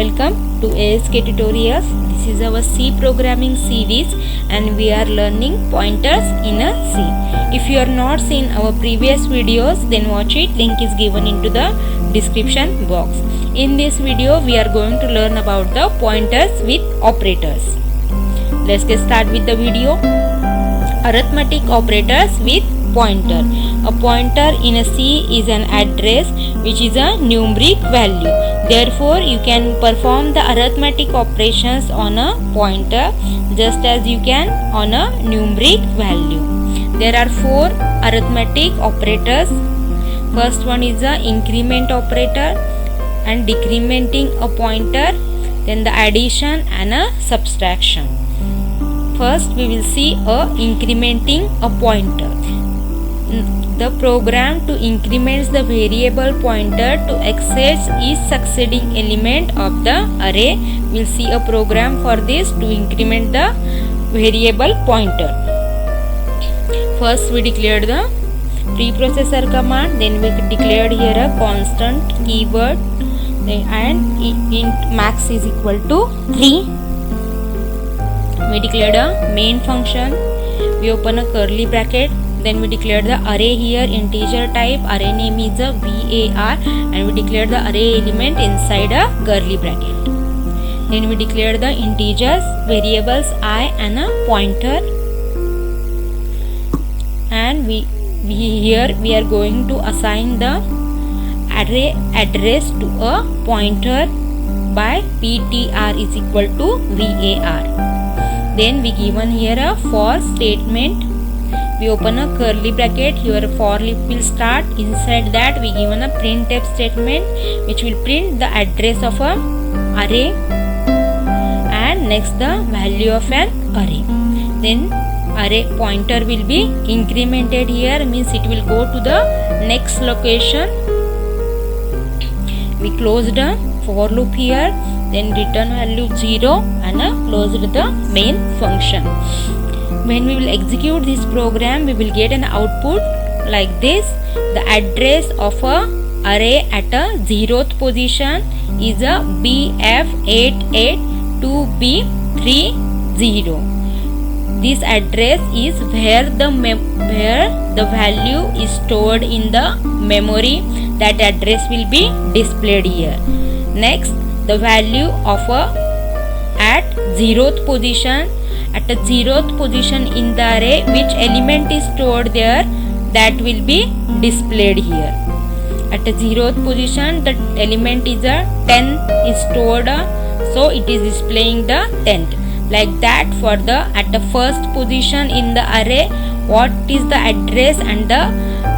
Welcome to ASK Tutorials. This is our C programming series and we are learning pointers in a C. If you are not seen our previous videos, then watch it. Link is given into the description box. In this video we are going to learn about the pointers with operators. Let's get started with the video. Arithmetic operators with pointer. A pointer in a C is an address which is a numeric value. Therefore, you can perform the arithmetic operations on a pointer just as you can on a numeric value. There are four arithmetic operators. First one is the increment operator and decrementing a pointer, then the addition and a subtraction. First we will see a incrementing a pointer. The program to increment the variable pointer to access each succeeding element of the array. We will see a program for this to increment the variable pointer. First we declared the preprocessor command, then we declared here a constant keyword and int max is equal to 3. We declared a main function. We open a curly bracket. Then we declared the array here integer type. Array name is a var and we declared the array element inside a curly bracket. Then we declared the integers, variables I and a pointer. And we are going to assign the array address to a pointer by ptr is equal to var. Then we given here a for statement. We open a curly bracket, your for loop will start. Inside that we given a printf statement which will print the address of a array and next the value of an array. Then array pointer will be incremented here, means it will go to the next location. We closed the for loop here, then return value 0 and closed the main function. When we will execute this program, we will get an output like this. The address of a array at a 0th position is a BF88-2B30. This address is where the value is stored in the memory. That address will be displayed here. Next, the value of a at 0th position. At a 0th position in the array, which element is stored there, that will be displayed here. At a 0th position, the element is a 10 is stored, so it is displaying the 10th. Like that, for the at the first position in the array, what is the address and the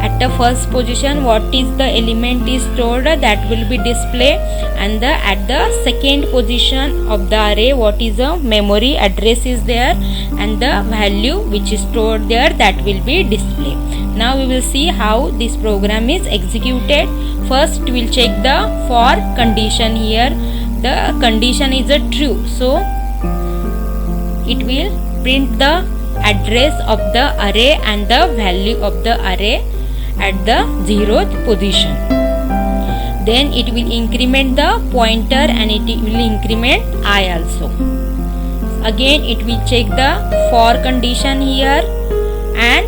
at the first position what is the element is stored, that will be displayed, and the at the second position of the array what is the memory address is there and the value which is stored there, that will be displayed. Now we will see how this program is executed. First we will check the for condition here. The condition is a true, so it will print the address of the array and the value of the array at the 0th position. Then it will increment the pointer and it will increment I also. Again it will check the for condition here and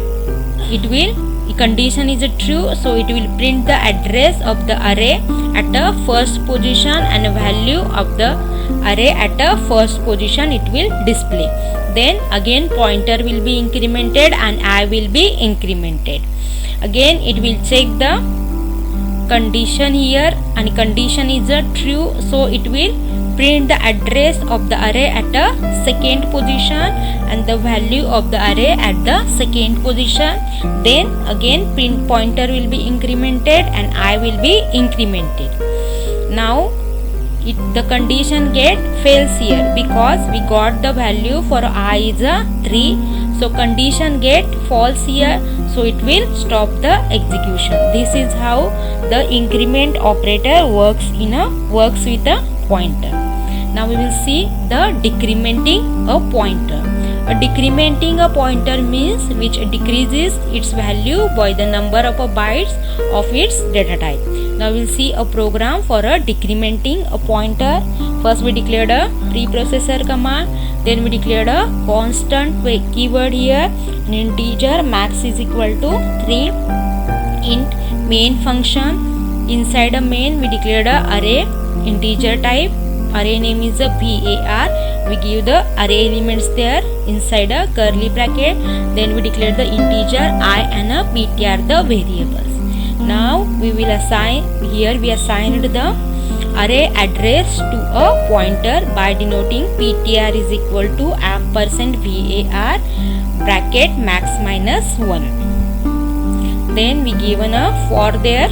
it will condition is a true, so it will print the address of the array at the first position and value of the array at the first position it will display. Then again pointer will be incremented and I will be incremented. Again it will check the condition here and condition is a true, so it will print the address of the array at the second position and the value of the array at the second position. Then again print pointer will be incremented and I will be incremented. Now the condition get fails here because we got the value for I is a 3, so condition get false here, so it will stop the execution. This is how the increment operator works with a pointer. Now we will see the decrementing a pointer. A decrementing a pointer means which decreases its value by the number of bytes of its data type. Now we will see a program for a decrementing a pointer. First we declared a preprocessor command, then we declared a constant keyword here, an integer max is equal to 3. Int main function, inside a main we declared a array integer type, array name is a var. We give the array elements there inside a curly bracket. Then we declare the integer I and a ptr the variables. Now we will assign, here we assigned the array address to a pointer by denoting ptr is equal to %var bracket max minus 1. Then we given a for there,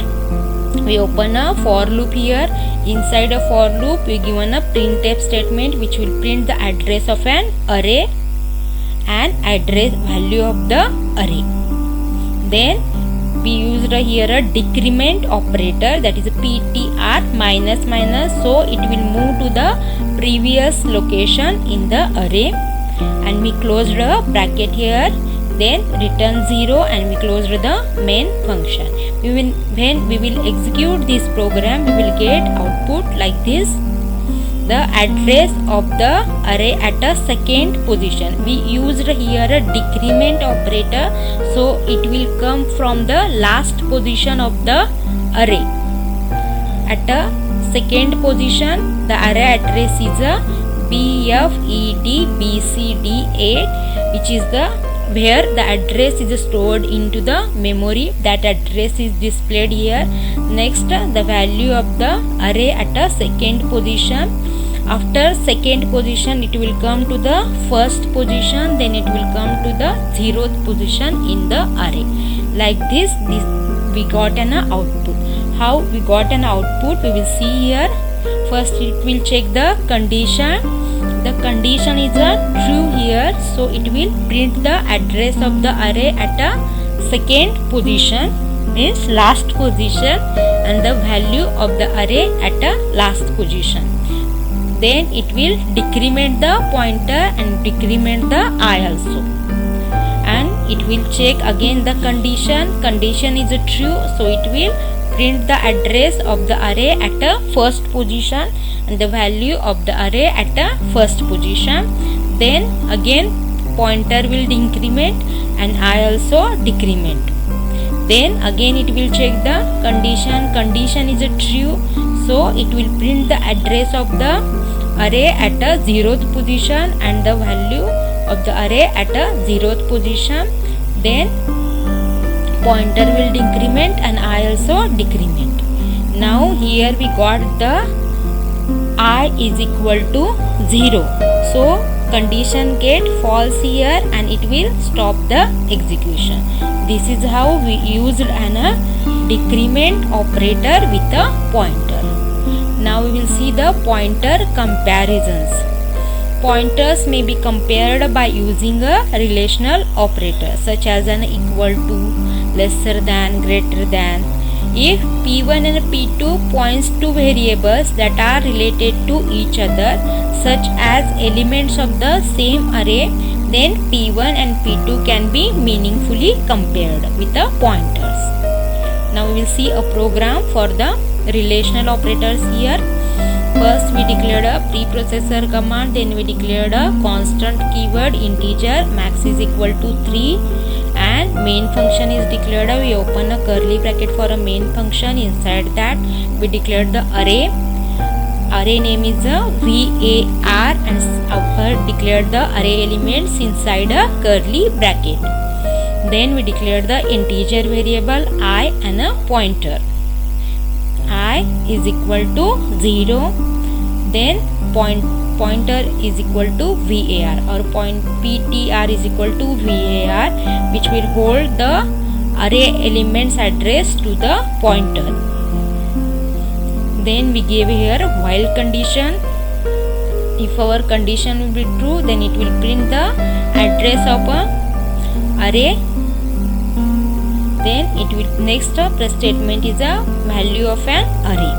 we open a for loop here. Inside a for loop we given a printf statement which will print the address of an array and address value of the array. Then we used here a decrement operator, that is a ptr minus minus, so it will move to the previous location in the array, and we closed a bracket here, then return 0 and we closed the main function. When we will execute this program, we will get output like this: the address of the array at a second position. We used here a decrement operator, so it will come from the last position of the array. At a second position, the array address is a BFEDBCD8, which is the where the address is stored into the memory. That address is displayed here. Next, the value of the array at a second position. After second position, it will come to the first position, then it will come to the 0th position in the array. Like this we got an output. How we got an output, we will see here. First it will check the condition. The condition is a true here, so it will print the address of the array at a second position, means last position, and the value of the array at a last position. Then it will decrement the pointer and decrement the I also, and it will check again the condition. Condition is a true, so it will print the address of the array at a first position and the value of the array at a first position. Then again pointer will increment and I also decrement. Then again it will check the condition. Condition is a true, so it will print the address of the array at a 0th position and the value of the array at a 0th position. Then pointer will decrement and I also decrement. Now here we got the I is equal to 0, so condition get false here and it will stop the execution. This is how we used an decrement operator with a pointer. Now we will see the pointer comparisons. Pointers may be compared by using a relational operator such as an equal to, lesser than, greater than. If P1 and P2 points to variables that are related to each other, such as elements of the same array, then P1 and P2 can be meaningfully compared with the pointers. Now we will see a program for the relational operators here. First we declared a preprocessor command, then we declared a constant keyword integer max is equal to 3, and main function is declared. We open a curly bracket for a main function. Inside that we declared the array. Array name is a var and our declared the array elements inside a curly bracket. Then we declared the integer variable I and a pointer. I is equal to 0, then pointer is equal to var, or ptr is equal to var, which will hold the array elements address to the pointer. Then we gave here while condition. If our condition will be true, then it will print the address of a array. Then it will next statement is a value of an array.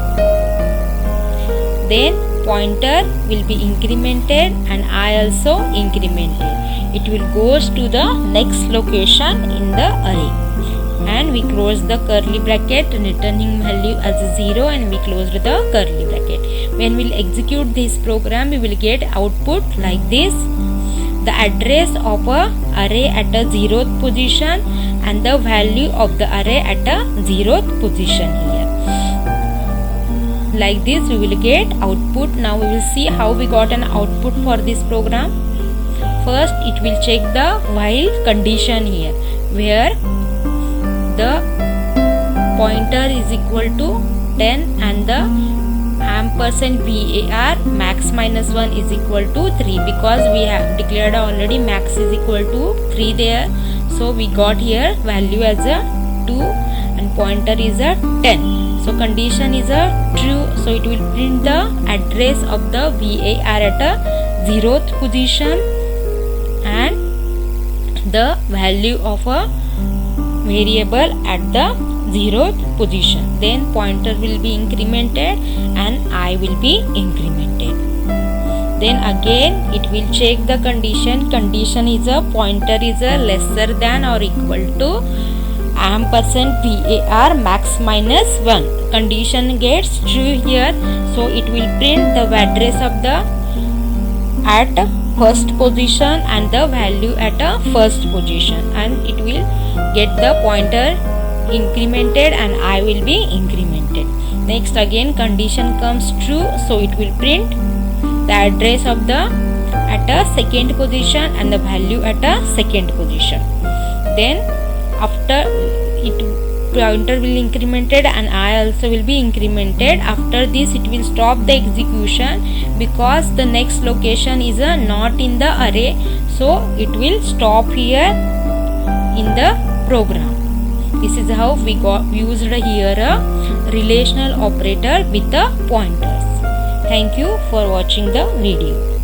Then pointer will be incremented and I also incremented. It will goes to the next location in the array. and we close the curly bracket, returning value as 0, and we closed the curly bracket. When we'll execute this program, we will get output like this: the address of a array at a 0th position and the value of the array at a 0th position here. Like this we will get output. Now we will see how we got an output for this program. First it will check the while condition here, where the pointer is equal to 10 and the ampersand var max minus 1 is equal to 3, because we have declared already max is equal to 3 there. So we got here value as a 2 and pointer is a 10. So condition is a true, so it will print the address of the var at a 0th position and the value of a variable at the 0th position. Then pointer will be incremented and I will be incremented. Then again it will check the condition. Condition is a pointer is a lesser than or equal to ampersand var max minus 1. Condition gets true here, so it will print the address of the at first position and the value at a first position, and it will get the pointer incremented and I will be incremented. Next again condition comes true, so it will print the address of the at a second position and the value at a second position. Then after it pointer will incremented and I also will be incremented. After this it will stop the execution because the next location is not in the array, so it will stop here in the program. This is how we used here a relational operator with the pointers. Thank you for watching the video.